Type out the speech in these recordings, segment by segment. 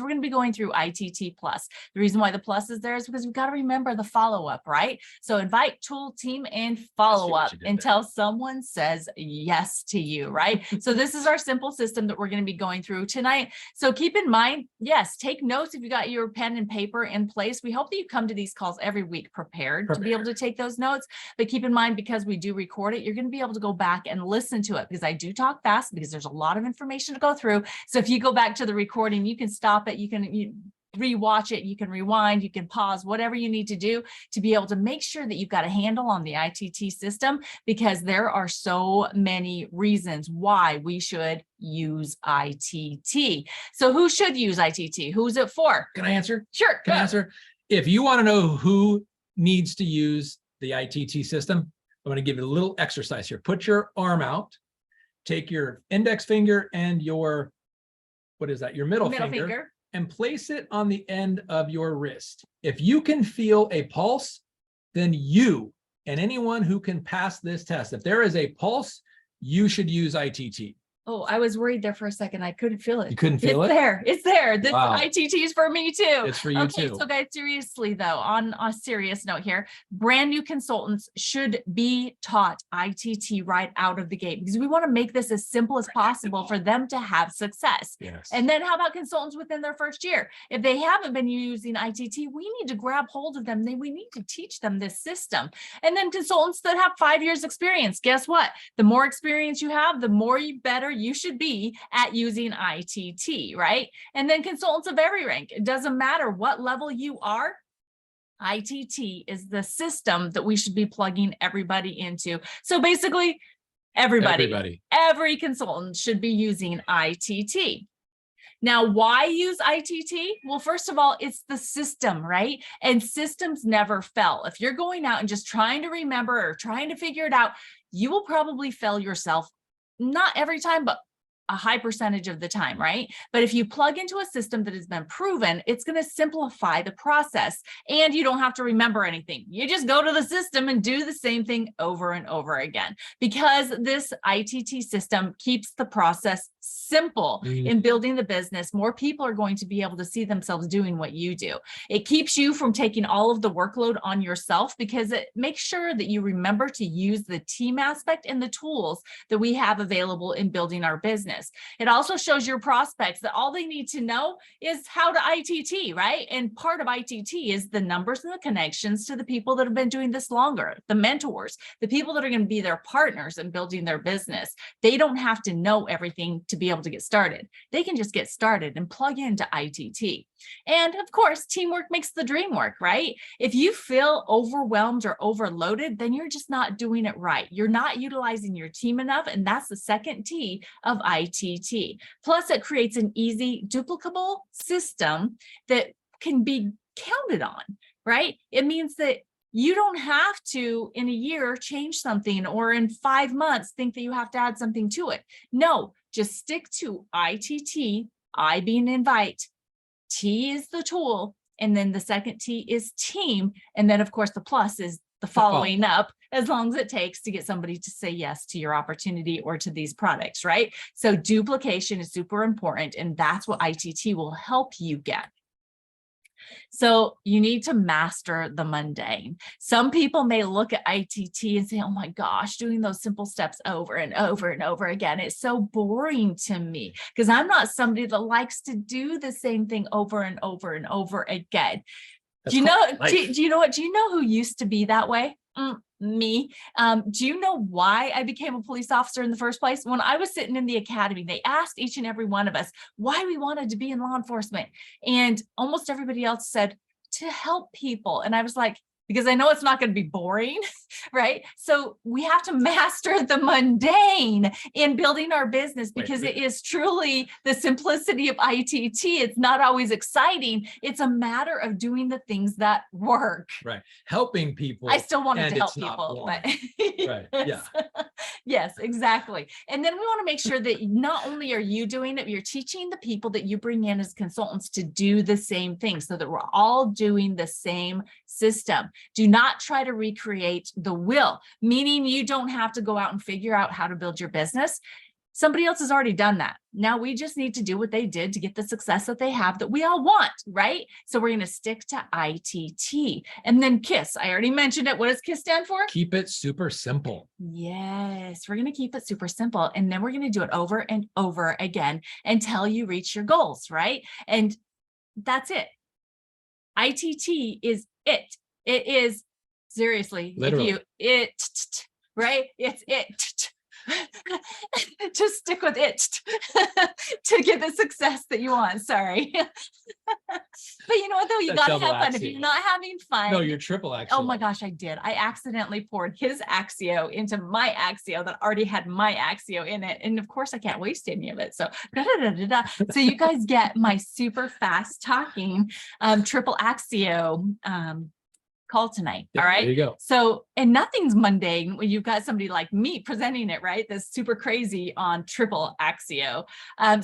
we're going to be going through I.T.T plus. The reason why the plus is there is because we've got to remember the follow-up, right? So invite, tool, team, and follow-up until someone says yes to you, right? So this is our simple system that we're going to be going through tonight. So keep in mind, yes, take notes if you got your pen and paper in place. We hope that you come to these calls every week prepared to be able to take those notes. But keep in mind, because we do record it, you're going to be able to go back and listen to it, because I do talk fast because there's a lot of information to go through. So if you go back to the recording, you can stop it, you can rewatch it, you can rewind, you can pause, whatever you need to do to be able to make sure that you've got a handle on the I.T.T system, because there are so many reasons why we should use I.T.T. So who should use I.T.T? Who's it for? Can I answer? Sure. Can I answer? If you want to know who needs to use the I.T.T system, I'm going to give you a little exercise here. Put your arm out, take your index finger and your, what is that? Your middle finger, and place it on the end of your wrist. If you can feel a pulse, then you and anyone who can pass this test, if there is a pulse, you should use I.T.T. Oh, I was worried there for a second. I couldn't feel it. You couldn't feel it? It's there. It's there. This Wow. I.T.T is for me too. It's for you too. So guys, seriously though, on a serious note here, brand new consultants should be taught I.T.T right out of the gate, because we want to make this as simple as possible for them to have success. Yes. And then how about consultants within their first year? If they haven't been using I.T.T, we need to grab hold of them. We need to teach them this system. And then consultants that have 5 years experience, guess what? The more experience you have, the more better you should be at using I.T.T, right? And then consultants of every rank, it doesn't matter what level you are, I.T.T is the system that we should be plugging everybody into. So basically, every consultant should be using I.T.T. Now, why use I.T.T? Well, first of all, it's the system, right? And systems never fail. If you're going out and just trying to remember or trying to figure it out, you will probably fail yourself. Not every time, but a high percentage of the time, right? But if you plug into a system that has been proven, it's going to simplify the process, and you don't have to remember anything. You just go to the system and do the same thing over and over again, because this I.T.T system keeps the process simple in building the business. More people are going to be able to see themselves doing what you do. It keeps you from taking all of the workload on yourself, because it makes sure that you remember to use the team aspect and the tools that we have available in building our business. It also shows your prospects that all they need to know is how to I.T.T, right? And part of I.T.T is the numbers and the connections to the people that have been doing this longer, the mentors, the people that are going to be their partners in building their business. They don't have to know everything to be able to get started. They can just get started and plug into I.T.T. And of course, teamwork makes the dream work, right? If you feel overwhelmed or overloaded, then you're just not doing it right. You're not utilizing your team enough. And that's the second T of I.T.T. Plus, it creates an easy, duplicable system that can be counted on, right? It means that you don't have to, in a year, change something, or in 5 months, think that you have to add something to it. No, just stick to I.T.T, I being invite, T is the tool, and then the second T is team. And then, of course, the plus is the following up, as long as it takes to get somebody to say yes to your opportunity or to these products, right? So duplication is super important, and that's what I.T.T will help you get. So you need to master the mundane. Some people may look at I.T.T and say, oh my gosh, doing those simple steps over and over and over again, it's so boring to me, because I'm not somebody that likes to do the same thing over and over and over again. Do you know who used to be that way? Me. Do you know why I became a police officer in the first place? When I was sitting in the academy, they asked each and every one of us why we wanted to be in law enforcement. And almost everybody else said, to help people. And I was like, because I know it's not going to be boring, right? So we have to master the mundane in building our business, because it is truly the simplicity of I.T.T. It's not always exciting. It's a matter of doing the things that work. Right. Helping people. I still wanted to help people, but right. Yeah. Yes, exactly. And then we want to make sure that not only are you doing it, you're teaching the people that you bring in as consultants to do the same thing, so that we're all doing the same system. Do not try to recreate the wheel, meaning you don't have to go out and figure out how to build your business. Somebody else has already done that. Now we just need to do what they did to get the success that they have that we all want, right? So we're going to stick to I.T.T. and then KISS. I already mentioned it. What does KISS stand for? Keep it super simple. Yes, we're going to keep it super simple. And then we're going to do it over and over again until you reach your goals, right? And that's it. I.T.T. is it. It is seriously, Literally. if you, right? It's it. Just stick with it to get the success that you want. Sorry. But you know what though? You That's got to have fun. double If you're Axio. not having fun. No, you're triple Axio. Oh my gosh, I did. I accidentally poured his Axio into my Axio that already had my Axio in it. And of course I can't waste any of it. So, so you guys get my super fast talking triple Axio call tonight. Yeah, all right. there you go. So, and nothing's mundane when you've got somebody like me presenting it, right? That's super crazy on triple Axio.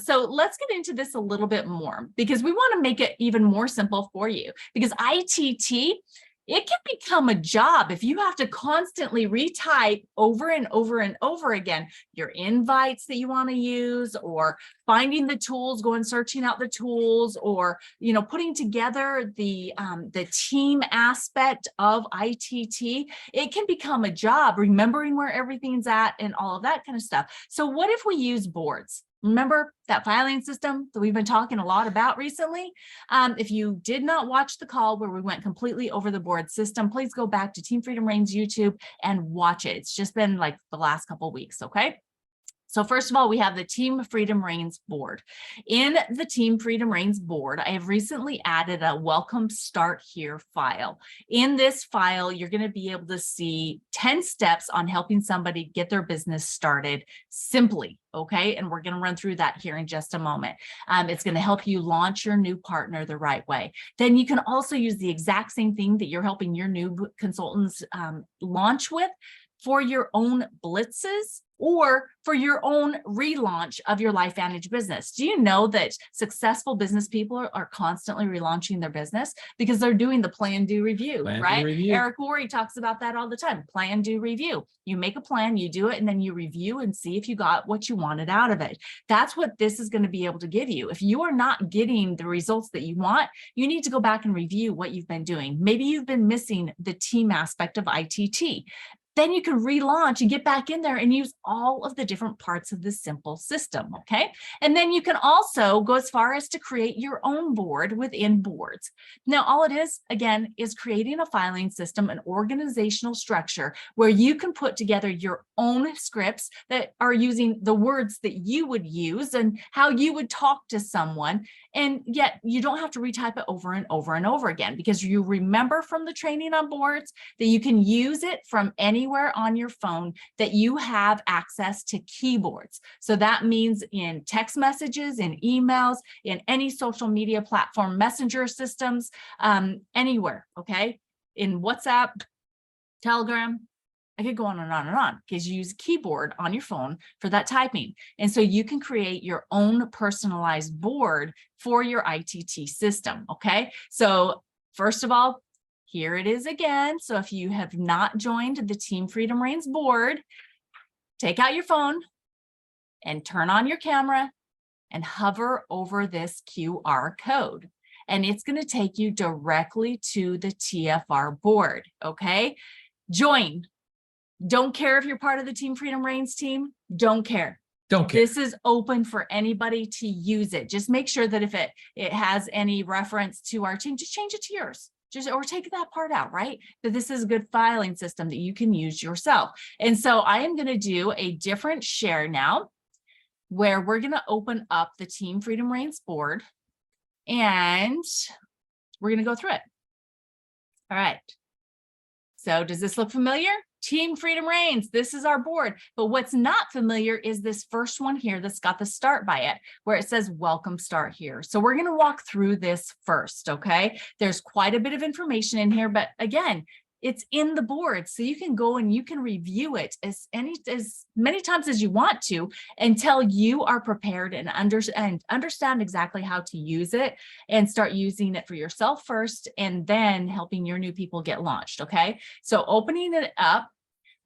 So let's get into this a little bit more because we want to make it even more simple for you because I.T.T. it can become a job if you have to constantly retype over and over and over again your invites that you want to use, or finding the tools, going searching out the tools, or putting together the team aspect of I.T.T. It can become a job, remembering where everything's at and all of that kind of stuff. So what if we use boards? Remember that filing system that we've been talking a lot about recently? If you did not watch the call where we went completely over the board system, please go back to Team Freedom Reigns YouTube and watch it. It's just been like the last couple of weeks, okay? So first of all, we have the Team Freedom Reigns board. In the Team Freedom Reigns board, I have recently added a welcome start here file. In this file, you're going to be able to see 10 steps on helping somebody get their business started simply. Okay, and we're going to run through that here in just a moment. It's going to help you launch your new partner the right way. Then you can also use the exact same thing that you're helping your new consultants launch with for your own blitzes or for your own relaunch of your LifeVantage business. Do you know that successful business people are constantly relaunching their business because they're doing the plan, do, review, right? Eric Worre talks about that all the time. Plan, do, review. You make a plan, you do it, and then you review and see if you got what you wanted out of it. That's what this is going to be able to give you. If you are not getting the results that you want, you need to go back and review what you've been doing. Maybe you've been missing the team aspect of I.T.T. Then you can relaunch and get back in there and use all of the different parts of this simple system, okay? And then you can also go as far as to create your own board within boards. Now, all it is, again, is creating a filing system, an organizational structure where you can put together your own scripts that are using the words that you would use and how you would talk to someone. And yet you don't have to retype it over and over and over again because you remember from the training on boards that you can use it from anywhere on your phone that you have access to keyboards. So that means in text messages, in emails, in any social media platform, messenger systems, anywhere, okay? In WhatsApp, Telegram, I could go on and on and on because you use a keyboard on your phone for that typing. And so you can create your own personalized board for your I.T.T. system, okay? So first of all, here it is again. So if you have not joined the Team Freedom Reigns board, take out your phone and turn on your camera and hover over this QR code. And it's going to take you directly to the TFR board, okay? Join. Don't care if you're part of the Team Freedom Reigns team. Don't care. Don't care. This is open for anybody to use it. Just make sure that if it has any reference to our team, just change it to yours. Or take that part out, right? That this is a good filing system that you can use yourself. And so I am going to do a different share now where we're going to open up the Team Freedom Reigns board and we're going to go through it. All right. So does this look familiar? Team Freedom Reigns, this is our board. But what's not familiar is this first one here that's got the start by it, where it says welcome start here. So we're going to walk through this first, okay? There's quite a bit of information in here, but again, it's in the board. So you can go and you can review it as many times as you want to until you are prepared and understand exactly how to use it and start using it for yourself first and then helping your new people get launched, okay? So opening it up,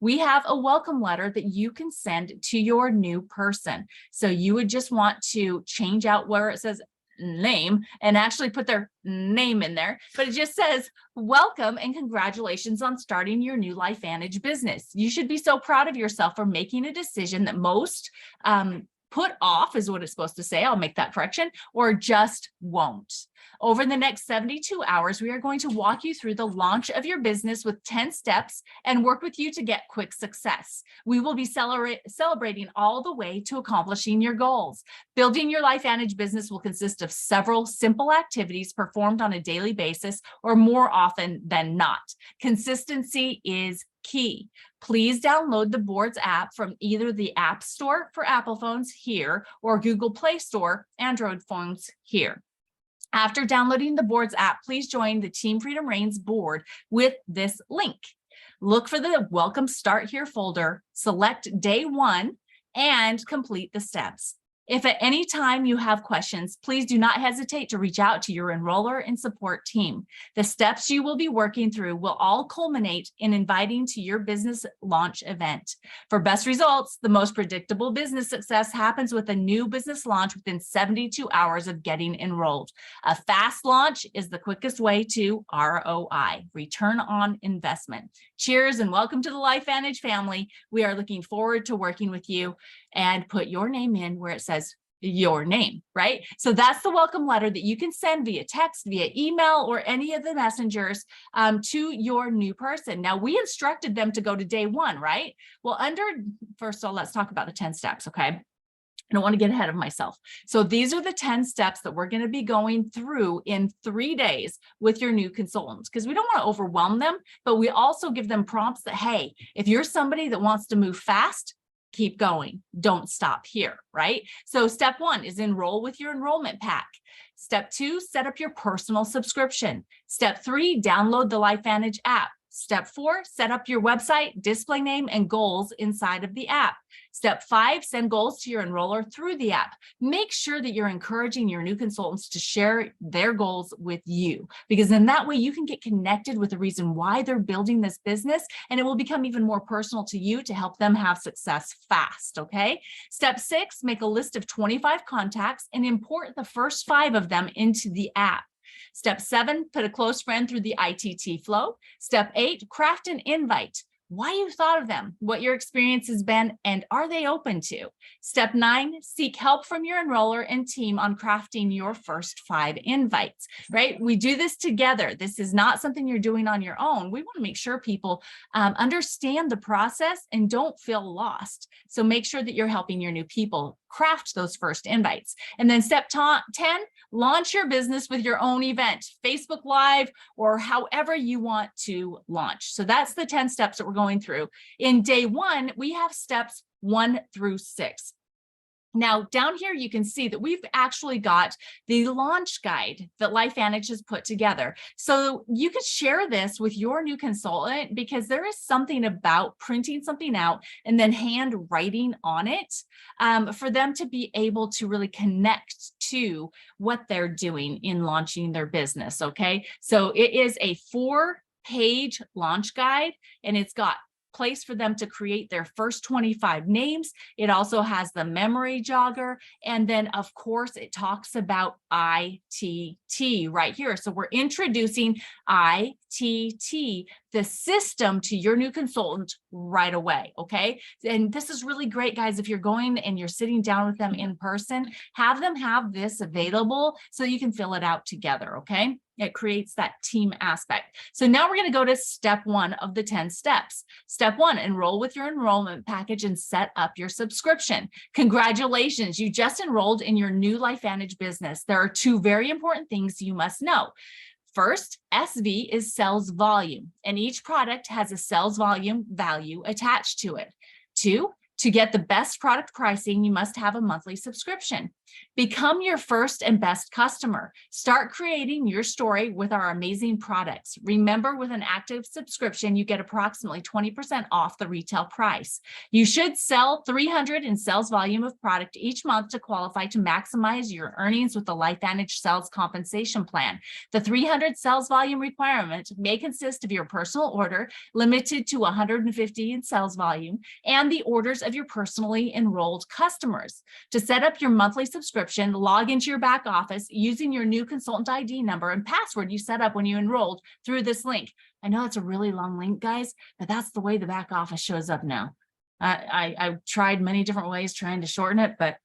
we have a welcome letter that you can send to your new person. So you would just want to change out where it says name and actually put their name in there, but it just says welcome and congratulations on starting your new LifeVantage business. You should be so proud of yourself for making a decision that most put off is what it's supposed to say. I'll make that correction, or just won't. Over the next 72 hours, we are going to walk you through the launch of your business with 10 steps and work with you to get quick success. We will be celebrating all the way to accomplishing your goals. Building your LifeVantage business will consist of several simple activities performed on a daily basis or more often than not. Consistency is key. Please download the Boards app from either the App Store for Apple phones here or Google Play Store, Android phones here. After downloading the Boards app, please join the Team Freedom Reigns board with this link. Look for the Welcome Start Here folder, select day 1, and complete the steps. If at any time you have questions, please do not hesitate to reach out to your enroller and support team. The steps you will be working through will all culminate in inviting to your business launch event. For best results, the most predictable business success happens with a new business launch within 72 hours of getting enrolled. A fast launch is the quickest way to ROI, return on investment. Cheers and welcome to the LifeVantage family. We are looking forward to working with you, and put your name in where it says your name, right? So that's the welcome letter that you can send via text, via email, or any of the messengers to your new person. Now, we instructed them to go to day 1, right? Well, first of all, let's talk about the 10 steps, okay? I don't want to get ahead of myself. So these are the 10 steps that we're going to be going through in 3 days with your new consultants, because we don't want to overwhelm them, but we also give them prompts that, hey, if you're somebody that wants to move fast, keep going. Don't stop here, right? So step 1 is enroll with your enrollment pack. Step 2, set up your personal subscription. Step 3, download the LifeVantage app. Step 4, set up your website, display name, and goals inside of the app. Step 5, send goals to your enroller through the app. Make sure that you're encouraging your new consultants to share their goals with you, because in that way you can get connected with the reason why they're building this business, and it will become even more personal to you to help them have success fast, okay? Step 6, make a list of 25 contacts and import the first 5 of them into the app. Step 7, put a close friend through the I.T.T flow. Step 8, craft an invite. Why you thought of them, what your experience has been, and are they open to? Step 9, seek help from your enroller and team on crafting your first 5 invites, right? We do this together. This is not something you're doing on your own. We want to make sure people understand the process and don't feel lost. So make sure that you're helping your new people craft those first invites. And then step 10, launch your business with your own event, Facebook Live, or however you want to launch. So that's the 10 steps that we're going through. In day 1, we have steps 1 through 6. Now, down here, you can see that we've actually got the launch guide that LifeVantage has put together. So you could share this with your new consultant, because there is something about printing something out and then hand writing on it for them to be able to really connect to what they're doing in launching their business, okay? So it is a 4-page launch guide, and it's got place for them to create their first 25 names. It also has the memory jogger. And then of course it talks about I.T.T right here. So we're introducing I.T.T, the system, to your new consultant right away. Okay. And this is really great, guys. If you're going and you're sitting down with them in person, have them have this available so you can fill it out together. Okay. It creates that team aspect. So now we're going to go to step 1 of the 10 steps. Step 1, enroll with your enrollment package and set up your subscription. Congratulations, you just enrolled in your new LifeVantage business. There are 2 very important things you must know. First, SV is sales volume, and each product has a sales volume value attached to it. 2, to get the best product pricing, you must have a monthly subscription. Become your first and best customer. Start creating your story with our amazing products. Remember, with an active subscription, you get approximately 20% off the retail price. You should sell 300 in sales volume of product each month to qualify to maximize your earnings with the LifeVantage sales compensation plan. The 300 sales volume requirement may consist of your personal order, limited to 150 in sales volume, and the orders of your personally enrolled customers. To set up your monthly subscription, log into your back office using your new consultant ID number and password you set up when you enrolled through this link. I know it's a really long link, guys, but that's the way the back office shows up now. I've tried many different ways trying to shorten it, but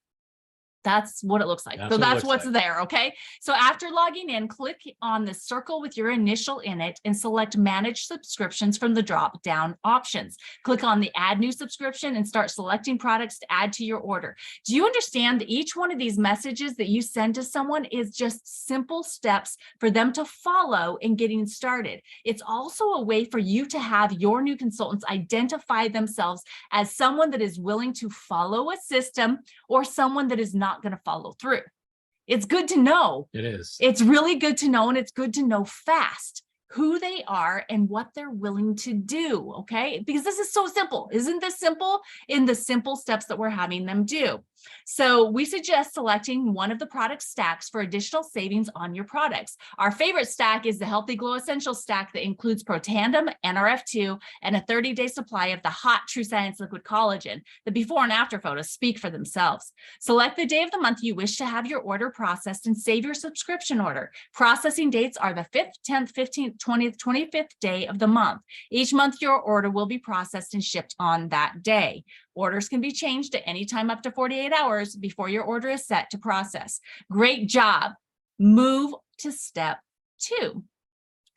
that's what it looks like. So that's what's there. Okay. So after logging in, click on the circle with your initial in it and select manage subscriptions from the drop down options. Click on the add new subscription and start selecting products to add to your order. Do you understand that each one of these messages that you send to someone is just simple steps for them to follow in getting started? It's also a way for you to have your new consultants identify themselves as someone that is willing to follow a system or someone that is not going to follow through. It's good to know. It is. It's really good to know, and it's good to know fast who they are and what they're willing to do, okay? Because this is so simple. Isn't this simple? In the simple steps that we're having them do. So we suggest selecting one of the product stacks for additional savings on your products. Our favorite stack is the Healthy Glow Essentials stack that includes Protandim, NRF2, and a 30-day supply of the hot True Science Liquid Collagen. The before and after photos speak for themselves. Select the day of the month you wish to have your order processed and save your subscription order. Processing dates are the 5th, 10th, 15th, 20th, 25th day of the month. Each month your order will be processed and shipped on that day. Orders can be changed at any time up to 48 hours before your order is set to process. Great job. Move to step 2.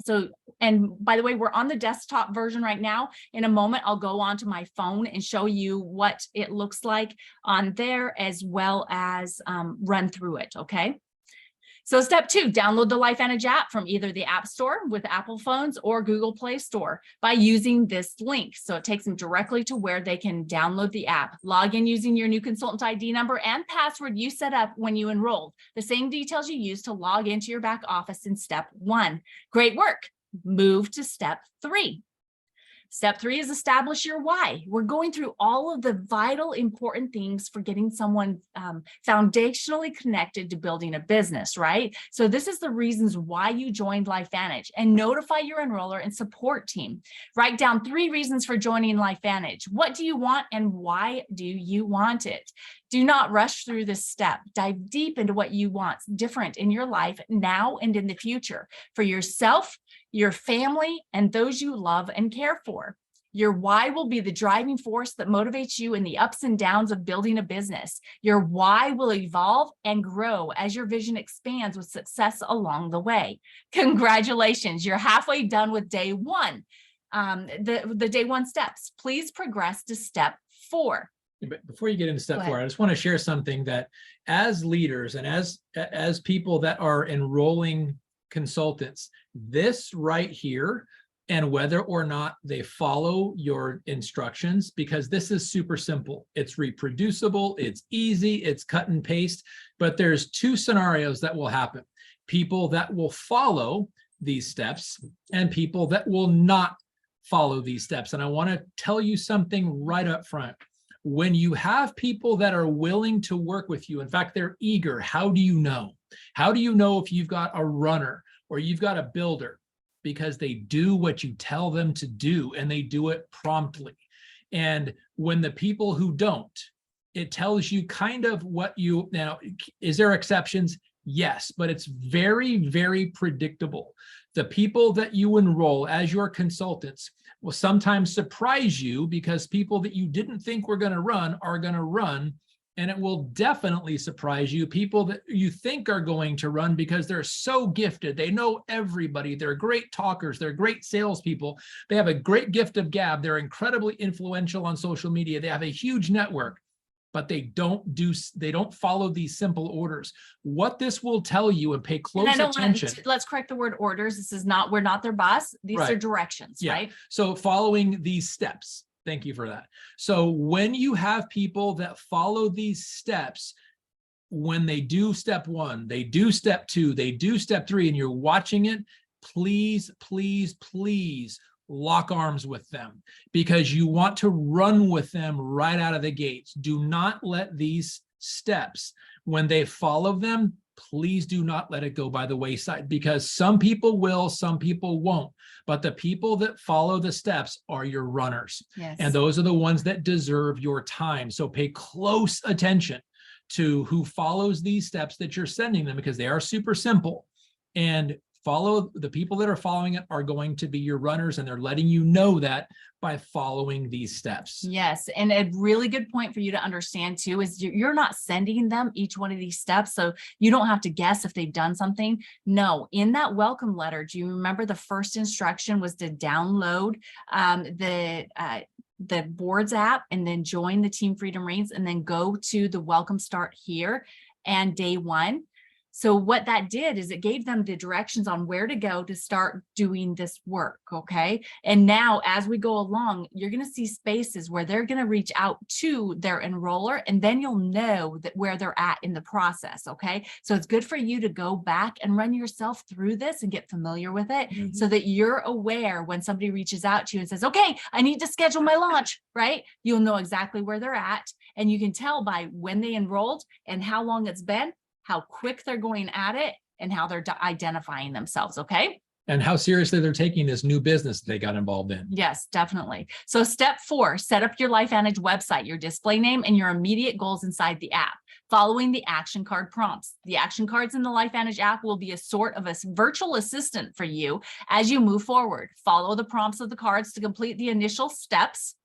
So, and by the way, we're on the desktop version right now. In a moment, I'll go onto my phone and show you what it looks like on there, as well as run through it, okay? So step 2, download the LifeVantage app from either the App Store with Apple phones or Google Play Store by using this link. So it takes them directly to where they can download the app. Log in using your new consultant ID number and password you set up when you enrolled. The same details you use to log into your back office in step 1. Great work. Move to step 3. Step 3 is establish your why. We're going through all of the vital, important things for getting someone foundationally connected to building a business, right? So this is the reasons why you joined LifeVantage, and notify your enroller and support team. Write down 3 reasons for joining LifeVantage. What do you want and why do you want it? Do not rush through this step. Dive deep into what you want different in your life now and in the future for yourself, your family, and those you love and care for. Your why will be the driving force that motivates you in the ups and downs of building a business. Your why will evolve and grow as your vision expands with success along the way. Congratulations, you're halfway done with day 1, the day 1 steps. Please progress to step 4. But before you get into step 4, I just want to share something that as leaders and as people that are enrolling consultants, this right here, and whether or not they follow your instructions, because this is super simple. It's reproducible, it's easy, it's cut and paste, but there's 2 scenarios that will happen. People that will follow these steps and people that will not follow these steps. And I want to tell you something right up front. When you have people that are willing to work with you, in fact, they're eager, how do you know? How do you know if you've got a runner or you've got a builder? Because they do what you tell them to do, and they do it promptly. And when the people who don't, it tells you kind of what you, now, is there exceptions? Yes, but it's very, very predictable. The people that you enroll as your consultants will sometimes surprise you, because people that you didn't think were going to run are going to run. And it will definitely surprise you, people that you think are going to run, because they're so gifted. They know everybody. They're great talkers. They're great salespeople. They have a great gift of gab. They're incredibly influential on social media. They have a huge network, but they don't follow these simple orders. What this will tell you, and pay close attention. Let's correct the word orders. This is not, we're not their boss. These Right. are directions, Yeah. right? So following these steps. Thank you for that. So when you have people that follow these steps, when they do step 1, they do step 2, they do step 3, and you're watching it, please, please, please lock arms with them, because you want to run with them right out of the gates. Do not let these steps, when they follow them, please do not let it go by the wayside, because some people will, some people won't. But the people that follow the steps are your runners. Yes. And those are the ones that deserve your time. So pay close attention to who follows these steps that you're sending them, because they are super simple. And follow the people that are following it are going to be your runners, and they're letting you know that by following these steps. Yes. And a really good point for you to understand too is you're not sending them each one of these steps, so you don't have to guess if they've done something. No, in that welcome letter, do you remember the first instruction was to download the boards app and then join the Team Freedom Reads and then go to the welcome start here and day 1. So what that did is it gave them the directions on where to go to start doing this work, okay? And now as we go along, you're gonna see spaces where they're gonna reach out to their enroller, and then you'll know that where they're at in the process, okay? So it's good for you to go back and run yourself through this and get familiar with it so that you're aware when somebody reaches out to you and says, okay, I need to schedule my launch, right? You'll know exactly where they're at, and you can tell by when they enrolled and how long it's been, how quick they're going at it, and how they're identifying themselves, okay? And how seriously they're taking this new business they got involved in. Yes, definitely. So step 4, set up your LifeVantage website, your display name, and your immediate goals inside the app, following the action card prompts. The action cards in the LifeVantage app will be a sort of a virtual assistant for you as you move forward. Follow the prompts of the cards to complete the initial steps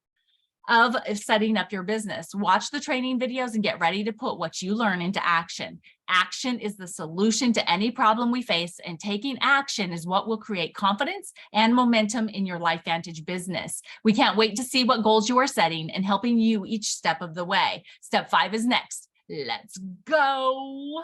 of setting up your business. Watch the training videos and get ready to put what you learn into action. Action is the solution to any problem we face, and taking action is what will create confidence and momentum in your LifeVantage business. We can't wait to see what goals you are setting and helping you each step of the way. Step 5 is next. Let's go.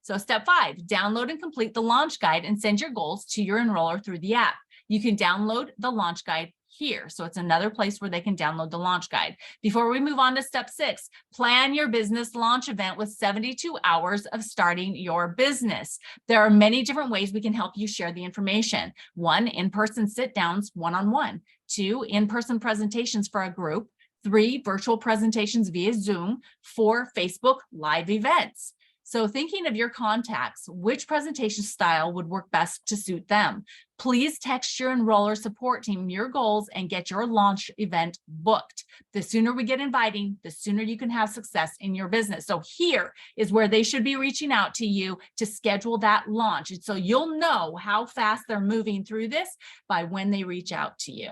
So step 5, download and complete the launch guide and send your goals to your enroller through the app. You can download the launch guide here. So it's another place where they can download the launch guide. Before we move on to step 6, plan your business launch event with 72 hours of starting your business. There are many different ways we can help you share the information. 1, in-person sit-downs one-on-one. 2, in-person presentations for a group. 3, virtual presentations via Zoom. 4, Facebook live events. So thinking of your contacts, which presentation style would work best to suit them? Please text your enroller support team your goals and get your launch event booked. The sooner we get inviting, the sooner you can have success in your business. So here is where they should be reaching out to you to schedule that launch. And so you'll know how fast they're moving through this by when they reach out to you.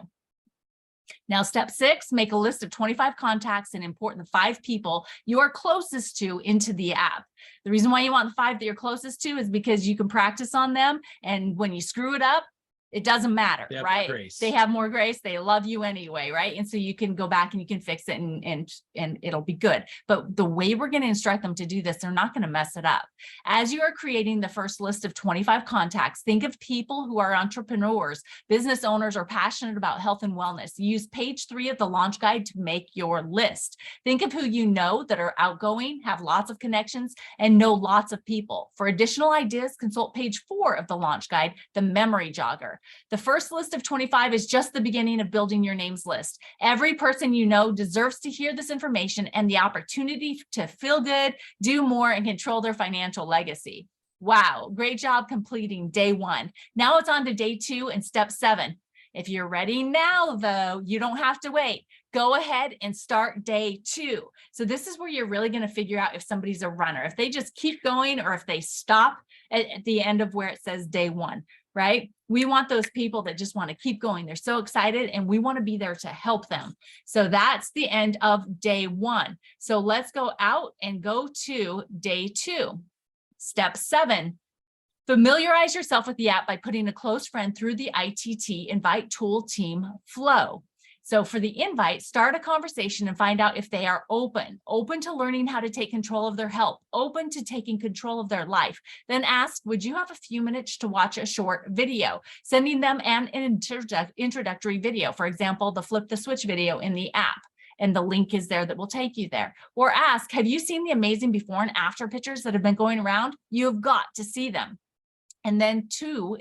Now, step 6, make a list of 25 contacts and import the 5 people you are closest to into the app. The reason why you want the 5 that you're closest to is because you can practice on them. And when you screw it up, it doesn't matter, right? They have more grace. They love you anyway, right? And so you can go back and you can fix it and it'll be good. But the way we're going to instruct them to do this, they're not going to mess it up. As you are creating the first list of 25 contacts, think of people who are entrepreneurs, business owners, or passionate about health and wellness. Use page 3 of the launch guide to make your list. Think of who you know that are outgoing, have lots of connections, and know lots of people. For additional ideas, consult page 4 of the launch guide, the memory jogger. The first list of 25 is just the beginning of building your names list. Every person you know deserves to hear this information and the opportunity to feel good, do more, and control their financial legacy. Wow, great job completing day 1. Now it's on to day 2 and step 7. If you're ready now, though, you don't have to wait. Go ahead and start day 2. So this is where you're really going to figure out if somebody's a runner, if they just keep going or if they stop at the end of where it says day 1. Right? We want those people that just want to keep going. They're so excited and we want to be there to help them. So that's the end of day 1. So let's go out and go to day 2. Step 7, familiarize yourself with the app by putting a close friend through the I.T.T invite tool team flow. So for the invite, start a conversation and find out if they are open to learning how to take control of their health, open to taking control of their life. Then ask, would you have a few minutes to watch a short video? Sending them an introductory video, for example, the flip the switch video in the app. and the link is there that will take you there. Or ask, have you seen the amazing before and after pictures that have been going around? You've got to see them. And then tool,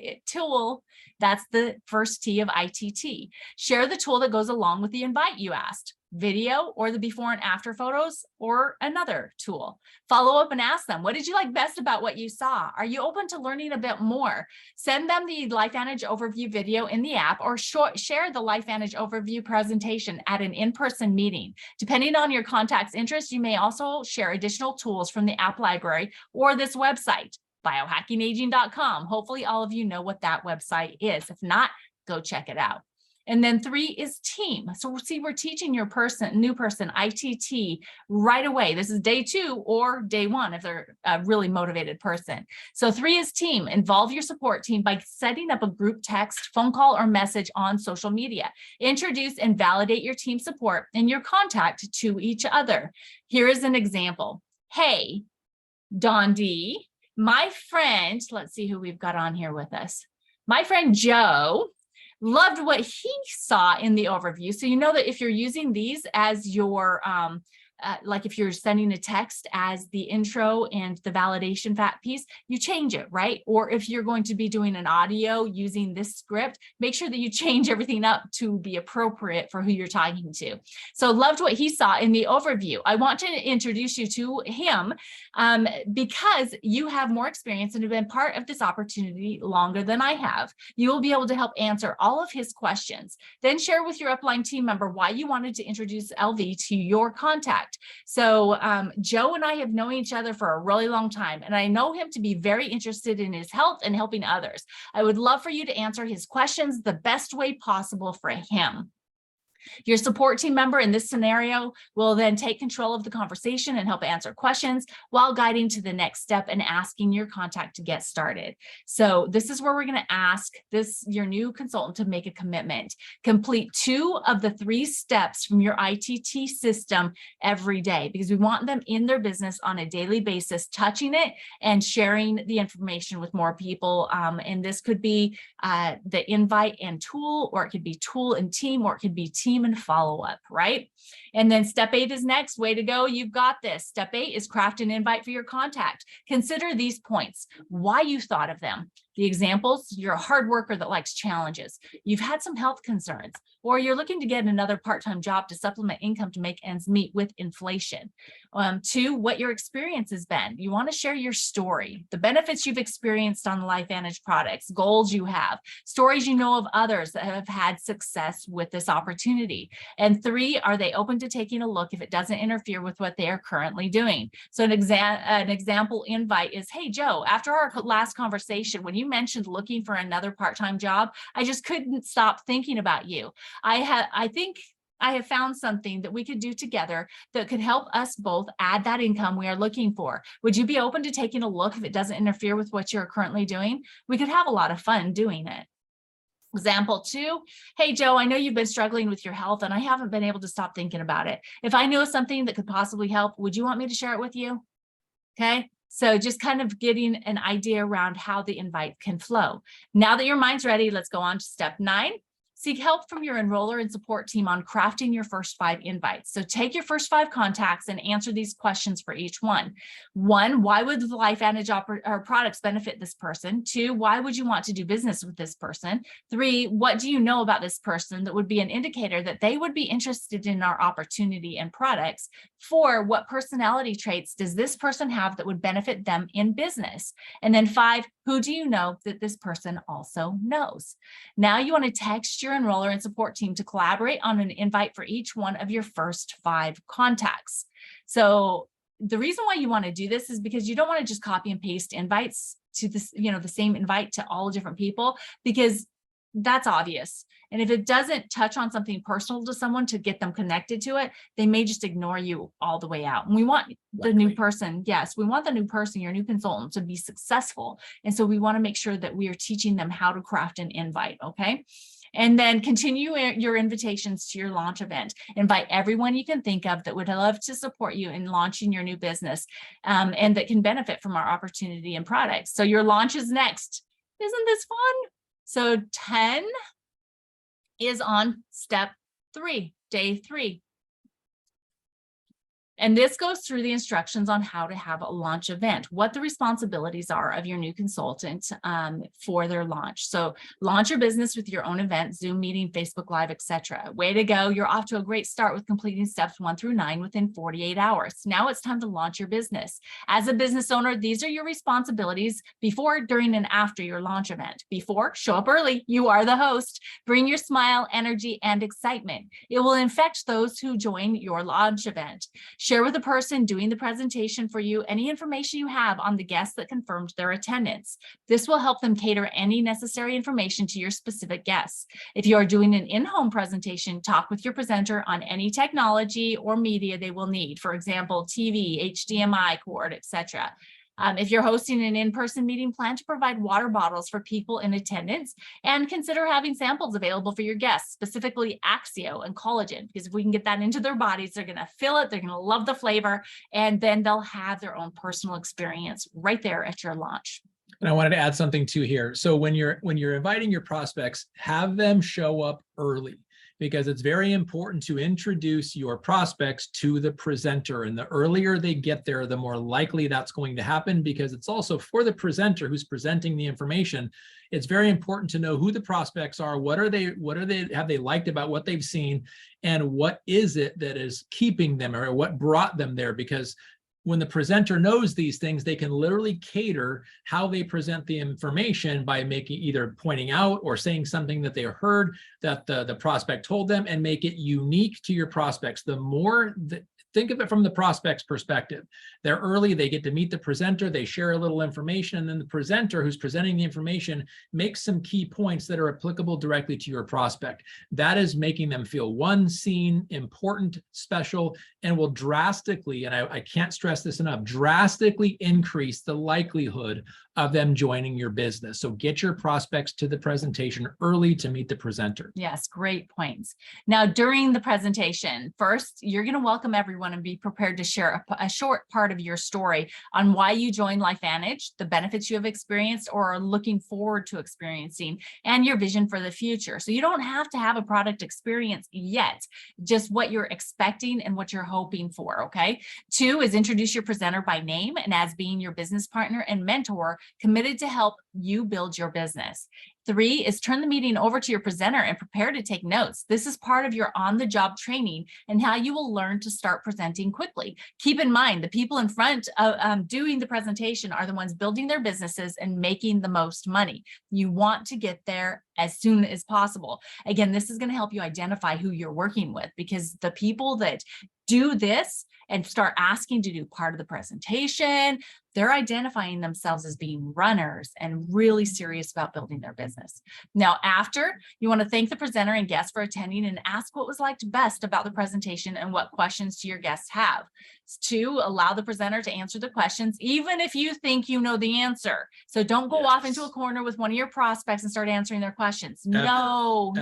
that's the first T of ITT. Share the tool that goes along with the invite you asked. Video or the before and after photos or another tool. Follow up and ask them, what did you like best about what you saw? Are you open to learning a bit more? Send them the LifeVantage overview video in the app or share the LifeVantage overview presentation at an in-person meeting. Depending on your contact's interest, you may also share additional tools from the app library or this website, biohackingaging.com. Hopefully all of you know what that website is. If not, go check it out. And then 3 is team. So see, we're teaching your new person, ITT, right away. This is day 2 or day 1 if they're a really motivated person. So 3 is team. Involve your support team by setting up a group text, phone call, or message on social media. Introduce and validate your team support and your contact to each other. Here is an example. Hey, Don D, my friend, let's see who we've got on here with us. My friend Joe loved what he saw in the overview. So you know that if you're using these as your, like if you're sending a text as the intro and the validation piece, you change it, right? Or if you're going to be doing an audio using this script, make sure that you change everything up to be appropriate for who you're talking to. So loved what he saw in the overview. I want to introduce you to him because you have more experience and have been part of this opportunity longer than I have. You will be able to help answer all of his questions. Then share with your upline team member why you wanted to introduce LV to your contact. So Joe and I have known each other for a really long time, and I know him to be very interested in his health and helping others. I would love for you to answer his questions the best way possible for him. Your support team member in this scenario will then take control of the conversation and help answer questions while guiding to the next step and asking your contact to get started. So this is where we're going to ask your new consultant to make a commitment. Complete 2 of the 3 steps from your ITT system every day, because we want them in their business on a daily basis, touching it and sharing the information with more people. And this could be the invite and tool, or it could be tool and team, or it could be team and follow-up, right? And then step 8 is next. Way to go. You've got this. Step 8 is craft an invite for your contact. Consider these points, why you thought of them. The examples, you're a hard worker that likes challenges. You've had some health concerns, or you're looking to get another part-time job to supplement income to make ends meet with inflation. 2, what your experience has been. You want to share your story, the benefits you've experienced on the LifeVantage products, goals you have, stories you know of others that have had success with this opportunity. And 3, are they open to taking a look if it doesn't interfere with what they are currently doing? So an example invite is, hey, Joe, after our last conversation, when you mentioned looking for another part-time job, I just couldn't stop thinking about you. I think I have found something that we could do together that could help us both add that income we are looking for. Would you be open to taking a look if it doesn't interfere with what you're currently doing? We could have a lot of fun doing it. Example 2, hey, Joe, I know you've been struggling with your health and I haven't been able to stop thinking about it. If I know something that could possibly help, would you want me to share it with you? Okay. So just kind of getting an idea around how the invite can flow. Now that your mind's ready, let's go on to step 9. Seek help from your enroller and support team on crafting your first 5 invites. So take your first 5 contacts and answer these questions for each one. 1, why would the LifeVantage products benefit this person? 2, why would you want to do business with this person? 3, what do you know about this person that would be an indicator that they would be interested in our opportunity and products? 4, what personality traits does this person have that would benefit them in business? And then 5, who do you know that this person also knows? Now you want to text your enroller and support team to collaborate on an invite for each one of your first 5 contacts. So the reason why you want to do this is because you don't want to just copy and paste invites to this, the same invite to all different people, because that's obvious. And if it doesn't touch on something personal to someone to get them connected to it, they may just ignore you all the way out. And we want the new person, yes, we want the new person, your new consultant, to be successful. And so we want to make sure that we are teaching them how to craft an invite, okay? And then continue your invitations to your launch event. Invite everyone you can think of that would love to support you in launching your new business and that can benefit from our opportunity and products. So your launch is next. Isn't this fun? So 10 is on step 3, day 3. And this goes through the instructions on how to have a launch event, what the responsibilities are of your new consultant for their launch. So launch your business with your own event, Zoom meeting, Facebook Live, etc. Way to go. You're off to a great start with completing steps 1 through 9 within 48 hours. Now it's time to launch your business. As a business owner, these are your responsibilities before, during, and after your launch event. Before, show up early. You are the host. Bring your smile, energy, and excitement. It will infect those who join your launch event. Share with the person doing the presentation for you any information you have on the guests that confirmed their attendance. This will help them cater any necessary information to your specific guests. If you are doing an in-home presentation, talk with your presenter on any technology or media they will need. For example, TV, HDMI cord, etc. If you're hosting an in-person meeting, plan to provide water bottles for people in attendance and consider having samples available for your guests, specifically Axio and collagen, because if we can get that into their bodies, they're going to feel it, they're going to love the flavor, and then they'll have their own personal experience right there at your launch. And I wanted to add something too here. So when you're inviting your prospects, have them show up early, because it's very important to introduce your prospects to the presenter. And the earlier they get there, the more likely that's going to happen, because it's also for the presenter who's presenting the information. It's very important to know who the prospects are, what have they liked about what they've seen, and what is it that is keeping them, or what brought them there. Because when the presenter knows these things, they can literally cater how they present the information by making, either pointing out or saying something that they heard that the prospect told them, and make it unique to your prospects. The more think of it from the prospect's perspective. They're early, they get to meet the presenter, they share a little information, and then the presenter who's presenting the information makes some key points that are applicable directly to your prospect. That is making them feel seen, important, special, and will drastically, and I can't stress this enough, drastically increase the likelihood of them joining your business. So get your prospects to the presentation early to meet the presenter. Yes, great points. Now, during the presentation, first, you're going to welcome everyone and be prepared to share a short part of your story on why you joined LifeVantage, the benefits you have experienced or are looking forward to experiencing, and your vision for the future. So you don't have to have a product experience yet, just what you're expecting and what you're hoping for, okay? 2 is introduce your presenter by name and as being your business partner and mentor committed to help you build your business. 3 is turn the meeting over to your presenter and prepare to take notes. This is part of your on-the-job training and how you will learn to start presenting quickly. Keep in mind, the people in front of doing the presentation are the ones building their businesses and making the most money. You want to get there as soon as possible. Again, this is going to help you identify who you're working with, because the people that do this and start asking to do part of the presentation, they're identifying themselves as being runners and really serious about building their business. Now, after, you want to thank the presenter and guests for attending and ask what was liked best about the presentation and what questions do your guests have. 2, allow the presenter to answer the questions, even if you think you know the answer. So don't go off into a corner with one of your prospects and start answering their questions. No.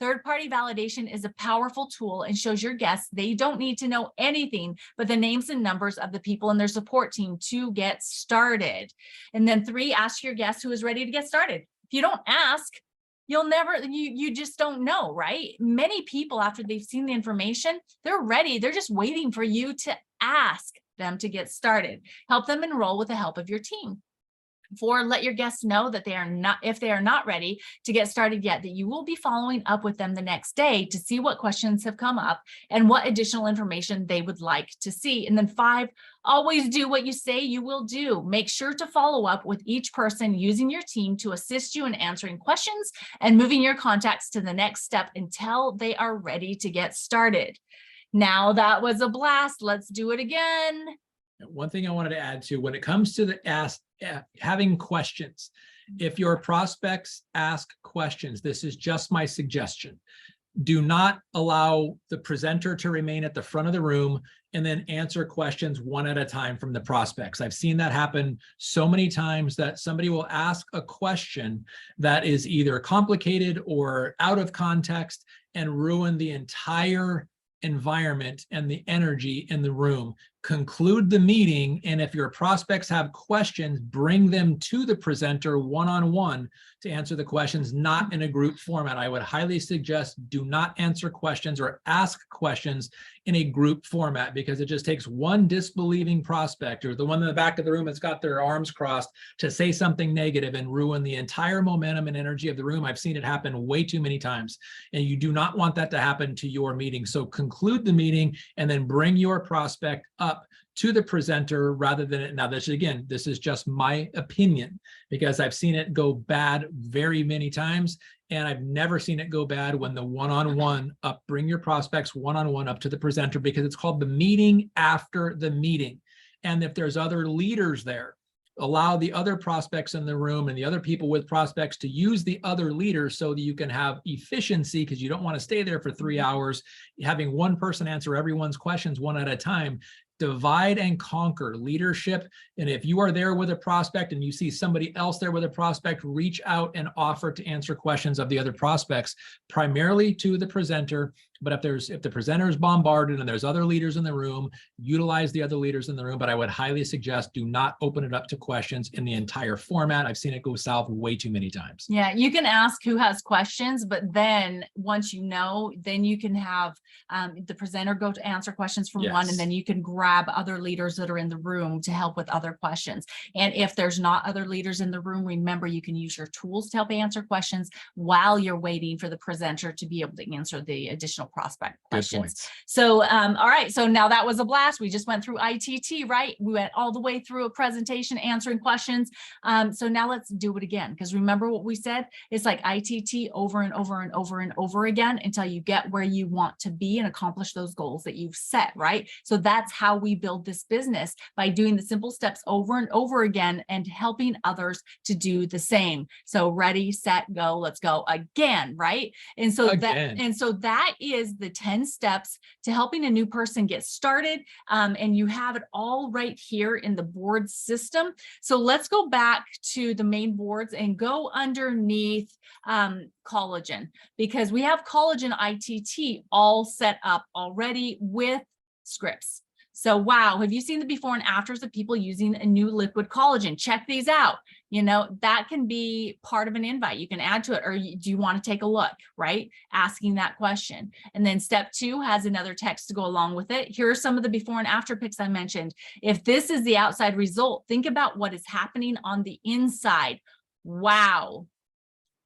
Third-party validation is a powerful tool and shows your guests they don't need to know anything but the names and numbers of the people in their support team to get started. And then 3, ask your guest who is ready to get started. If you don't ask, you'll never, you just don't know, right? Many people, after they've seen the information, they're ready. They're just waiting for you to ask them to get started. Help them enroll with the help of your team. 4, let your guests know that if they are not ready to get started yet, that you will be following up with them the next day to see what questions have come up and what additional information they would like to see. And then 5, always do what you say you will do. Make sure to follow up with each person using your team to assist you in answering questions and moving your contacts to the next step until they are ready to get started. Now, that was a blast. Let's do it again. One thing I wanted to add to, when it comes to having questions, if your prospects ask questions, this is just my suggestion. Do not allow the presenter to remain at the front of the room and then answer questions one at a time from the prospects. I've seen that happen so many times, that somebody will ask a question that is either complicated or out of context and ruin the entire environment and the energy in the room. conclude the meeting. And if your prospects have questions, bring them to the presenter one-on-one to answer the questions, not in a group format. I would highly suggest do not answer questions or ask questions in a group format, because it just takes one disbelieving prospect or the one in the back of the room that's got their arms crossed to say something negative and ruin the entire momentum and energy of the room. I've seen it happen way too many times, and you do not want that to happen to your meeting. So conclude the meeting and then bring your prospect up to the presenter rather than, now this again, this is just my opinion, because I've seen it go bad very many times. And I've never seen it go bad when the one-on-one up, bring your prospects one-on-one up to the presenter, because it's called the meeting after the meeting. And if there's other leaders there, allow the other prospects in the room and the other people with prospects to use the other leaders so that you can have efficiency, because you don't want to stay there for 3 hours, having one person answer everyone's questions one at a time. Divide and conquer leadership. And if you are there with a prospect and you see somebody else there with a prospect, reach out and offer to answer questions of the other prospects, primarily to the presenter. But if the presenter is bombarded and there's other leaders in the room, utilize the other leaders in the room. But I would highly suggest do not open it up to questions in the entire format. I've seen it go south way too many times. Yeah, you can ask who has questions, but then once you know, then you can have the presenter go to answer questions from one, and then you can grab other leaders that are in the room to help with other questions. And if there's not other leaders in the room, remember you can use your tools to help answer questions while you're waiting for the presenter to be able to answer the additional prospect questions. So, all right. So now that was a blast. We just went through I.T.T, right? We went all the way through a presentation, answering questions. So now let's do it again. Because remember what we said? It's like I.T.T over and over and over and over again until you get where you want to be and accomplish those goals that you've set, right? So that's how we build this business, by doing the simple steps over and over again and helping others to do the same. So ready, set, go, let's go again, right? And so that is the 10 steps to helping a new person get started. And you have it all right here in the board system. So let's go back to the main boards and go underneath collagen, because we have collagen I.T.T all set up already with scripts. So, wow, have you seen the before and afters of people using a new liquid collagen? Check these out. You know, that can be part of an invite. You can add to it, or do you want to take a look, right? Asking that question. And then step 2 has another text to go along with it. Here are some of the before and after pics I mentioned. If this is the outside result, think about what is happening on the inside. Wow.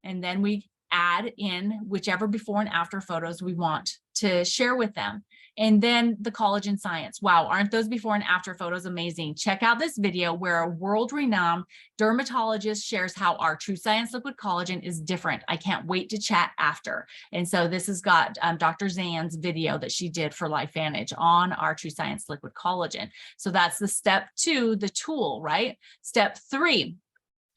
And then we add in whichever before and after photos we want to share with them. And then the collagen science. Wow, aren't those before and after photos amazing? Check out this video where a world-renowned dermatologist shares how our True Science liquid collagen is different. I can't wait to chat after. And so this has got Dr. Zan's video that she did for LifeVantage on our True Science liquid collagen. So that's the step 2, the tool, right? Step 3.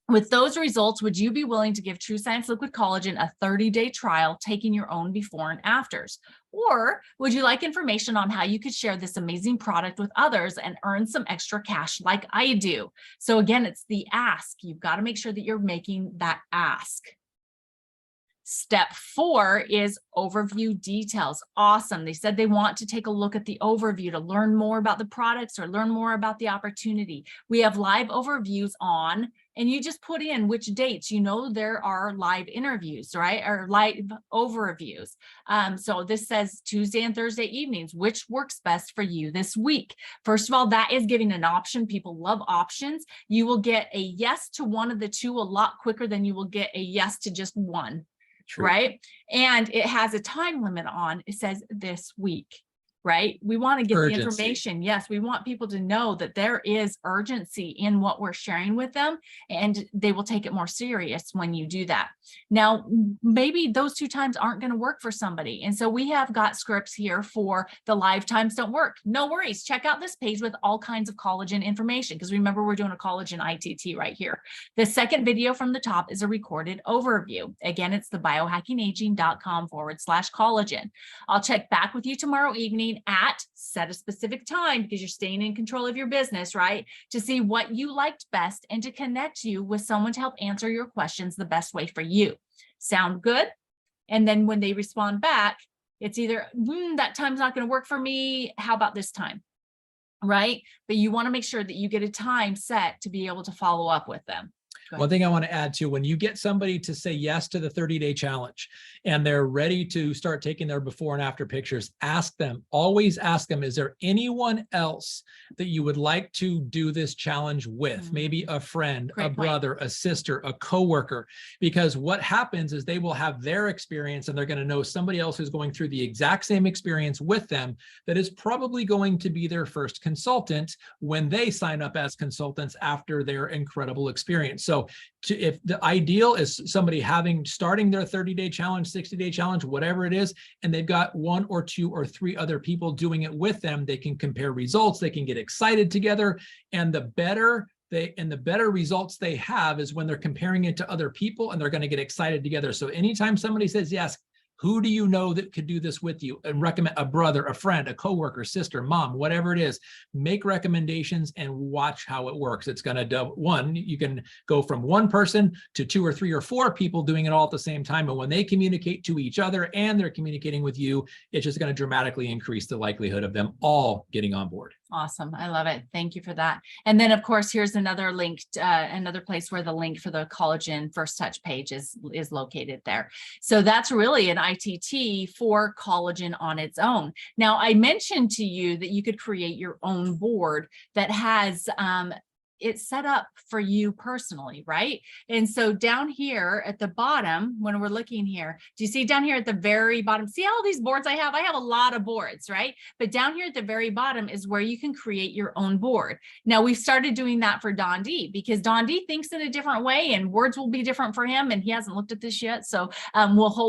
With those results, would you be willing to give True Science Liquid Collagen a 30-day trial, taking your own before and afters? Or would you like information on how you could share this amazing product with others and earn some extra cash like I do? So again, it's the ask. You've got to make sure that you're making that ask. Step 4 is overview details. Awesome. They said they want to take a look at the overview to learn more about the products or learn more about the opportunity. We have live overviews on, and you just put in which dates. You know, there are live interviews, right? Or live overviews. So this says Tuesday and Thursday evenings, which works best for you this week. First of all, that is giving an option. People love options. You will get a yes to one of the two a lot quicker than you will get a yes to just one. True. Right? And it has a time limit on, it says this week, right? We want to get the information. Yes, we want people to know that there is urgency in what we're sharing with them, and they will take it more serious when you do that. Now, maybe those 2 times aren't going to work for somebody. And so we have got scripts here for the live times don't work. No worries. Check out this page with all kinds of collagen information, because remember, we're doing a collagen I.T.T right here. The second video from the top is a recorded overview. Again, it's the biohackingaging.com/collagen. I'll check back with you tomorrow evening at set a specific time, because you're staying in control of your business, right? To see what you liked best and to connect you with someone to help answer your questions the best way for you. Sound good? And then when they respond back, it's either, that time's not going to work for me. How about this time? right? But you want to make sure that you get a time set to be able to follow up with them. Go One ahead. thing I want to add to, when you get somebody to say yes to the 30-day challenge and they're ready to start taking their before and after pictures, ask them, always ask them, is there anyone else that you would like to do this challenge with? Maybe a friend, Great a point. brother, a sister, a coworker, because what happens is they will have their experience and they're going to know somebody else who's going through the exact same experience with them that is probably going to be their first consultant when they sign up as consultants after their incredible experience. So if the ideal is somebody starting their 30-day challenge, 60-day challenge, whatever it is, and they've got 1 or 2 or 3 other people doing it with them, they can compare results, they can get excited together, and the better results they have is when they're comparing it to other people and they're going to get excited together. So anytime somebody says yes, who do you know that could do this with you? And recommend a brother, a friend, a coworker, sister, mom, whatever it is. Make recommendations and watch how it works. It's going to double. One, you can go from 1 person to 2 or 3 or 4 people doing it all at the same time. And when they communicate to each other and they're communicating with you, it's just going to dramatically increase the likelihood of them all getting on board. Awesome. I love it. Thank you for that. And then of course, here's another link, another place where the link for the collagen first touch page is located there. So that's really an ITT for collagen on its own. Now, I mentioned to you that you could create your own board that has it's set up for you personally, right? And so down here at the bottom, when we're looking here, do you see down here at the very bottom, see all these boards I have? I have a lot of boards, right? But down here at the very bottom is where you can create your own board. Now we've started doing that for Don D because Don D thinks in a different way and words will be different for him. And he hasn't looked at this yet. So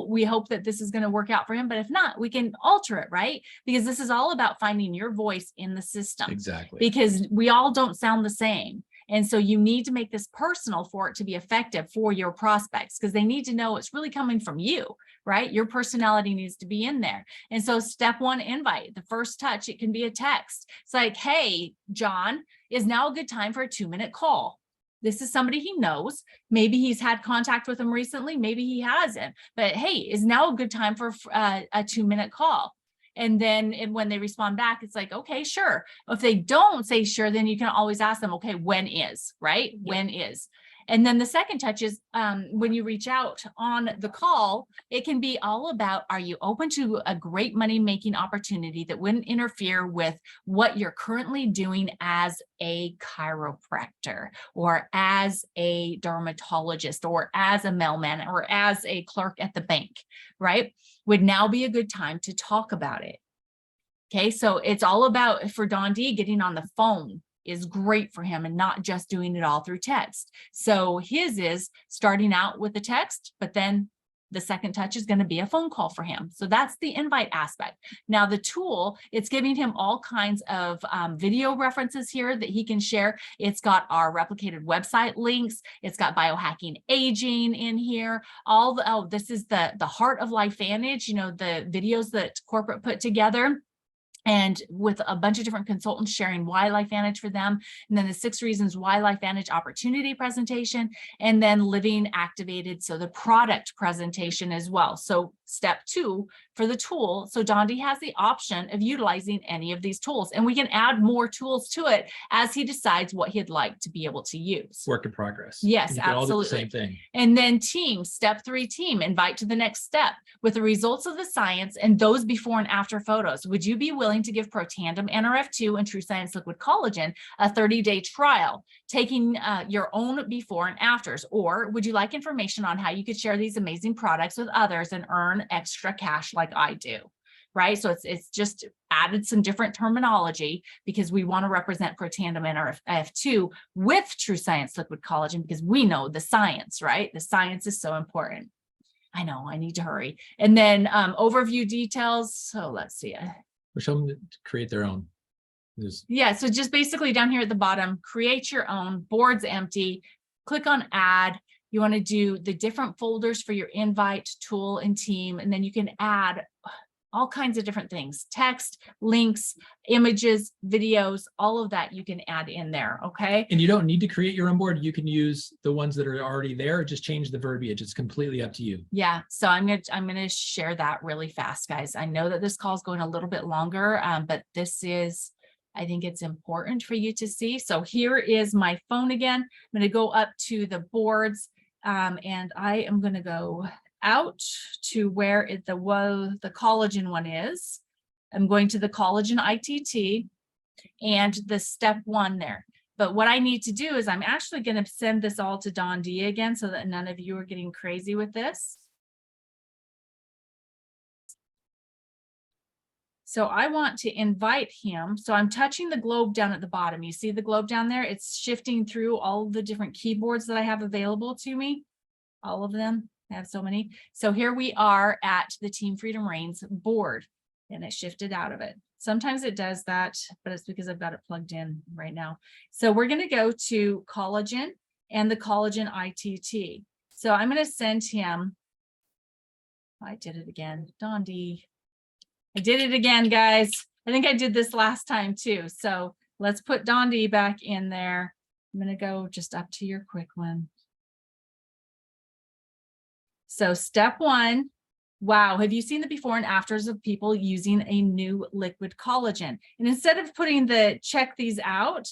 we hope that this is going to work out for him, but if not, we can alter it, right? Because this is all about finding your voice in the system. Exactly. Because we all don't sound the same. And so you need to make this personal for it to be effective for your prospects because they need to know it's really coming from you, right? Your personality needs to be in there. And so step 1, invite, the first touch, it can be a text. It's like, hey, John, is now a good time for a 2-minute call? This is somebody he knows. Maybe he's had contact with him recently. Maybe he hasn't, but hey, is now a good time for a 2-minute call? And then when they respond back, it's like, okay, sure. If they don't say sure, then you can always ask them, okay, when is, right? When is. And then the second touch is when you reach out on the call, it can be all about, are you open to a great money-making opportunity that wouldn't interfere with what you're currently doing as a chiropractor or as a dermatologist or as a mailman or as a clerk at the bank, right? Would now be a good time to talk about it. Okay, so it's all about, for Don D, getting on the phone is great for him and not just doing it all through text. So his is starting out with a text, but then the second touch is going to be a phone call for him. So that's the invite aspect. Now the tool, it's giving him all kinds of video references here that he can share. It's got our replicated website links. It's got biohacking aging in here. All the, oh, this is the Heart of LifeVantage, you know, the videos that corporate put together. And with a bunch of different consultants sharing why LifeVantage for them, and then the 6 reasons why LifeVantage opportunity presentation, and then living activated. So the product presentation as well. So step 2 for the tool. So Don D has the option of utilizing any of these tools, and we can add more tools to it as he decides what he'd like to be able to use. Work in progress. Yes, you can all do the absolutely. same thing. And then team, step 3, team, invite to the next step with the results of the science and those before and after photos. Would you be willing to give Protandim NRF2 and True Science Liquid Collagen a 30-day trial, taking your own before and afters? Or would you like information on how you could share these amazing products with others and earn extra cash like I do? Right? So it's just added some different terminology because we want to represent Protandim NRF2 with True Science Liquid Collagen because we know the science, right? The science is so important. I know, I need to hurry. And then overview details. So let's see. Or show them to create their own. Yeah, so just basically down here at the bottom, create your own, board's empty, click on add. You want to do the different folders for your invite, tool, and team, and then you can add all kinds of different things, text, links, images, videos, all of that you can add in there, okay? And you don't need to create your own board. You can use the ones that are already there, just change the verbiage. It's completely up to you. Yeah, so I'm gonna share that really fast, guys. I know that this call is going a little bit longer, but this is I think it's important for you to see. So here is my phone again. I'm going to go up to the boards, and I am going to go out to where the collagen one is. I'm going to the collagen ITT and the step 1 there. But what I need to do is I'm actually going to send this all to Don D again so that none of you are getting crazy with this. So I want to invite him. So I'm touching the globe down at the bottom. You see the globe down there? It's shifting through all the different keyboards that I have available to me. All of them. I have so many. So here we are at the Team Freedom Reigns board, and it shifted out of it. Sometimes it does that, but it's because I've got it plugged in right now. So we're going to go to collagen and the collagen ITT. So I'm going to send him. I did it again. Don D. I did it again, guys. I think I did this last time too. So let's put Don D back in there. I'm going to go just up to your quick one. So step 1, wow, have you seen the before and afters of people using a new liquid collagen? And instead of putting the check these out,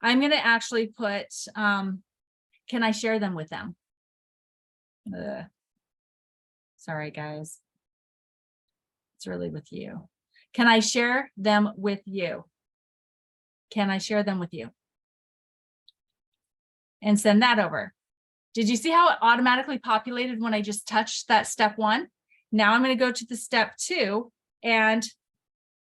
I'm going to actually put, can I share them with them? Sorry, guys. It's really with you. Can I share them with you? Can I share them with you? And send that over. Did you see how it automatically populated when I just touched that step 1? Now I'm going to go to the step 2, and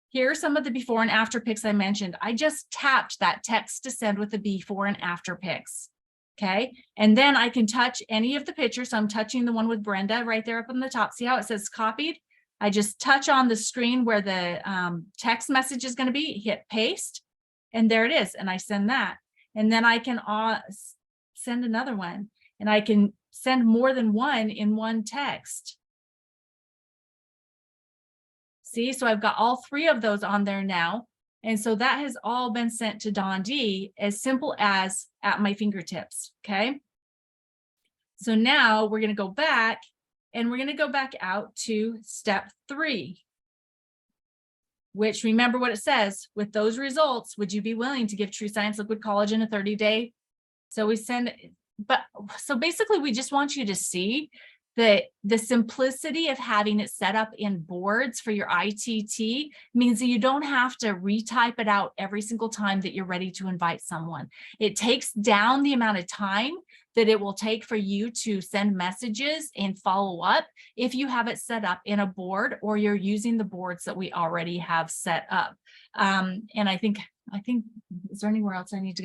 here are some of the before and after pics I mentioned. I just tapped that text to send with the before and after pics. Okay. And then I can touch any of the pictures. So I'm touching the one with Brenda right there up on the top. See how it says copied? I just touch on the screen where the text message is going to be, hit paste, and there it is. And I send that. And then I can send another one, and I can send more than one in one text. See, so I've got all 3 of those on there now. And so that has all been sent to Don D, as simple as at my fingertips. Okay. So now we're going to go back, and we're going to go back out to step 3, which, remember what it says, with those results, would you be willing to give True Science Liquid Collagen a 30-day? So we send, so basically we just want you to see that the simplicity of having it set up in boards for your ITT means that you don't have to retype it out every single time that you're ready to invite someone. It takes down the amount of time that it will take for you to send messages and follow up if you have it set up in a board or you're using the boards that we already have set up. And I think, is there anywhere else I need to